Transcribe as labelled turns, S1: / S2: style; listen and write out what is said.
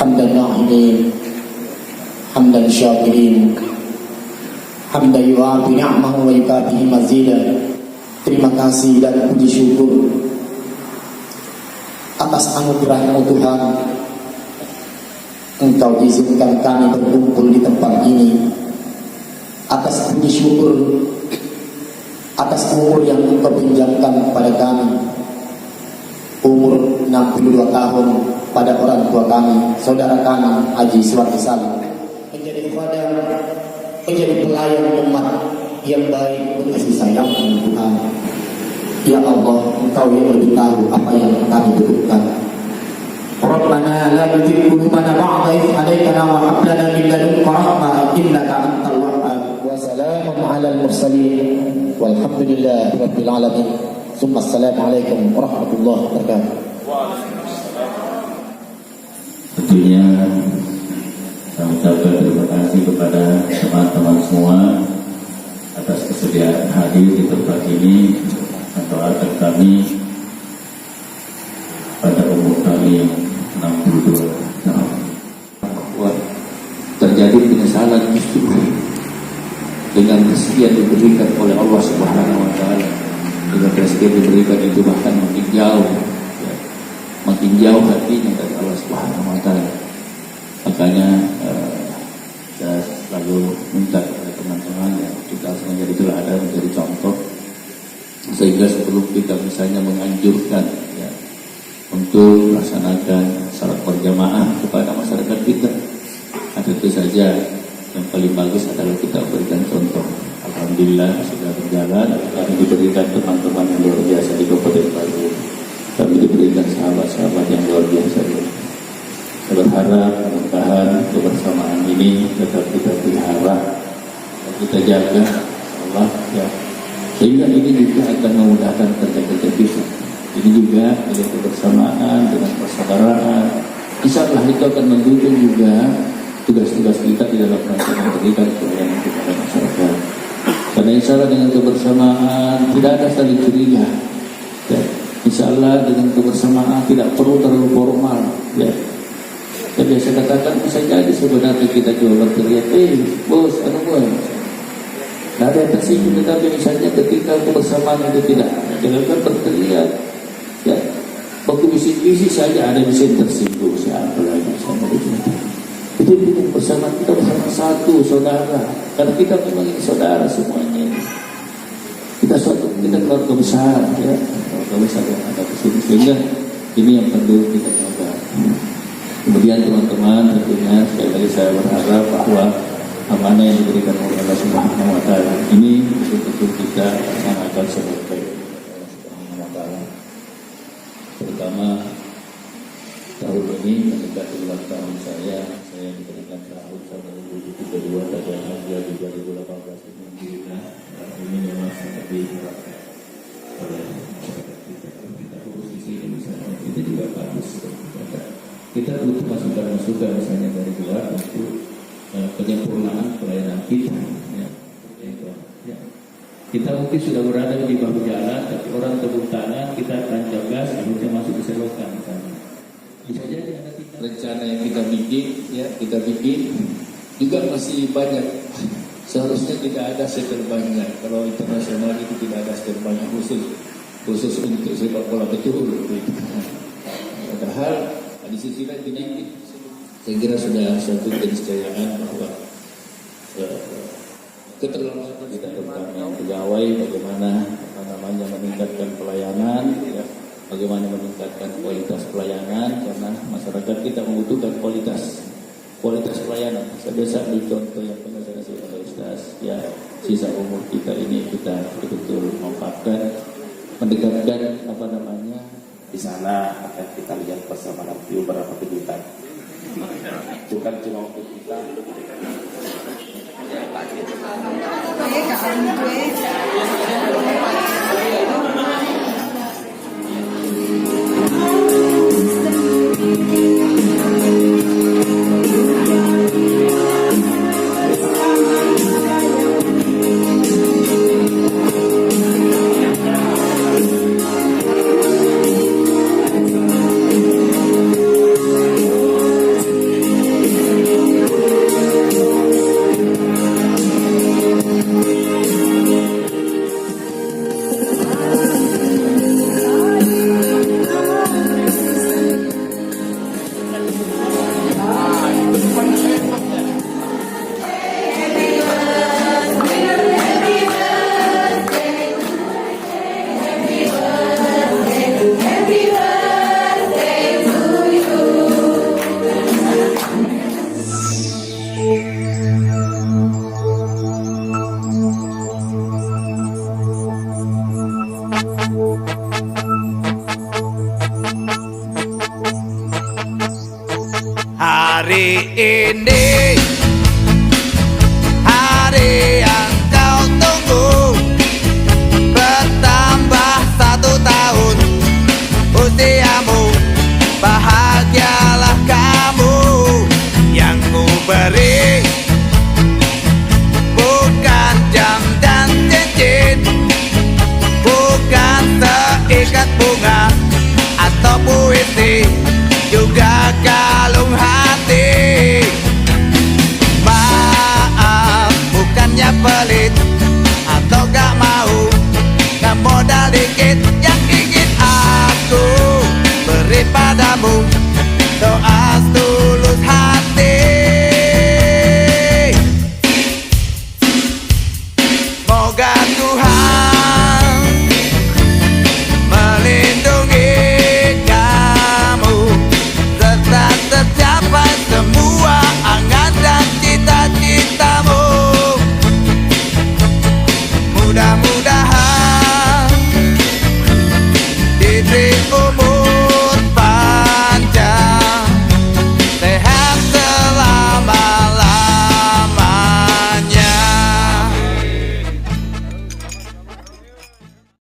S1: hamdan na'imin, hamdan syakirin, hamdan yu'afi ni'amahu wa yukafihi mazidah. Terima kasih dan puji syukur atas anugerah-Mu Tuhan. Engkau izinkan kami berkumpul di tempat ini. Atas puji syukur atas umur yang Engkau pinjamkan kepada kami, umur 62 tahun pada orang tua kami, saudara kami Haji Suwardi Salim, menjadi khadam, menjadi pelayan umat yang baik berkasih sayang Tuhan. Ya Allah, Engkau yang lebih tahu apa yang kami butuhkan. Rabbana la tuzigh qulubana ba'da idh hadaytana wa hab lana min ladunka rahmah innaka antal wahhab. Wa salamun 'alal mursalin walhamdulillahi rabbil alamin. Summa assalamualaikum warahmatullahi wabarakatuh.
S2: Tentunya saya ucapkan terima kasih kepada teman-teman semua atas kesediaan hadir di tempat ini. Mendoakan kami pada umur kami yang 62 tahun. Terjadi penyesalan justru dengan kesediaan diberikan oleh Allah Subhanahu Wa Taala. Dengan kesediaan diberikan itu bahkan makin jauh, ya, makin jauh hatinya dari Allah Subhanahu Wa Taala. Makanya saya selalu minta kepada teman-teman ya, kita harus menjadi teladan, menjadi contoh, sehingga sebelum kita misalnya menganjurkan ya, untuk melaksanakan salat berjamaah kepada masyarakat kita, tentu saja yang paling bagus adalah kita berikan contoh. Alhamdulillah sudah berjalan. Kami diberikan teman-teman yang luar biasa di Kabupaten Bandung. Kami diberikan sahabat-sahabat yang luar biasa. Saya berharap mudah-mudahan kebersamaan ini tetap kita pelihara dan kita jaga, Allah ya. Sehingga ini juga akan memudahkan kerja-kerja kita. Ini juga dengan kebersamaan, dengan persaudaraan, insyaallah itu akan mendukung juga tugas-tugas kita di dalam rangka memberikan pelayanan kepada masyarakat. Karena insyaallah dengan kebersamaan tidak ada saling curiga. Ya. Insyaallah dengan kebersamaan tidak perlu terlalu formal. Ya. Dan biasa katakan bisa jadi sebenarnya kita juga berteriak, bos, bos. Tidak ada yang tersinggung, tetapi misalnya ketika kebersamaan itu tidak jangan berteriak. Ya. Waktu bisik-bisik saja ada bisa tersinggung. Siapa lagi sama itu? Itu kita bersama satu saudara. Karena kita memang ini saudara semuanya. Kita keluarga besar, ya, keluarga besar yang ada di sini. Sehingga ini yang perlu kita jaga. Kemudian teman-teman, tentunya sekali lagi saya berharap bahwa amanah yang diberikan oleh Allah Subhanahu Wa Taala ini betul-betul kita akan sebaik Allah Subhanahu Wa Taala. Terutama tahun ini mendekati ulang tahun saya diberikan tahun tahun 2032 pada Hajjah 2018 ini memang sangat diharapkan oleh masyarakat kita. Kita fokus di sini misalnya, itu juga bagus. Kita butuh masukan misalnya dari luar untuk penyempurnaan pelayanan kita. Ya. Ya. Kita mungkin sudah berada di bahu jalan, tapi orang tepuk tangan, kita tancap gas, akhirnya masuk ke selokan misalnya. Bisa jadi ada rencana yang kita bikin juga masih banyak. Seharusnya tidak ada seterbangnya. Kalau internasional itu tidak ada seterbangnya khusus untuk sepak bola betul. Padahal di sisi lain ini saya kira sudah suatu keniscayaan bahwa keterlambatan kita tentang pegawai bagaimana meningkatkan pelayanan, ya, bagaimana meningkatkan kualitas pelayanan, karena masyarakat kita membutuhkan kualitas pelayanan. Saya contoh yang pernah saya kasih oleh Ustaz, ya, sisa umur kita ini kita betul-betul memanfaatkan, mendekatkan
S3: di sana akan kita lihat bersama nanti beberapa kejutan. Bukan cuma untuk kita.
S4: Hari ini hari yang kau tunggu, bertambah 1 tahun usiamu. Bahagialah kamu, yang ku beri bukan jam dan cincin, bukan seikat bunga atau puisi, juga kalung hati. Maaf, bukannya pelit atau gak mau, gak modal dikit yang ingin aku beri padamu. Doa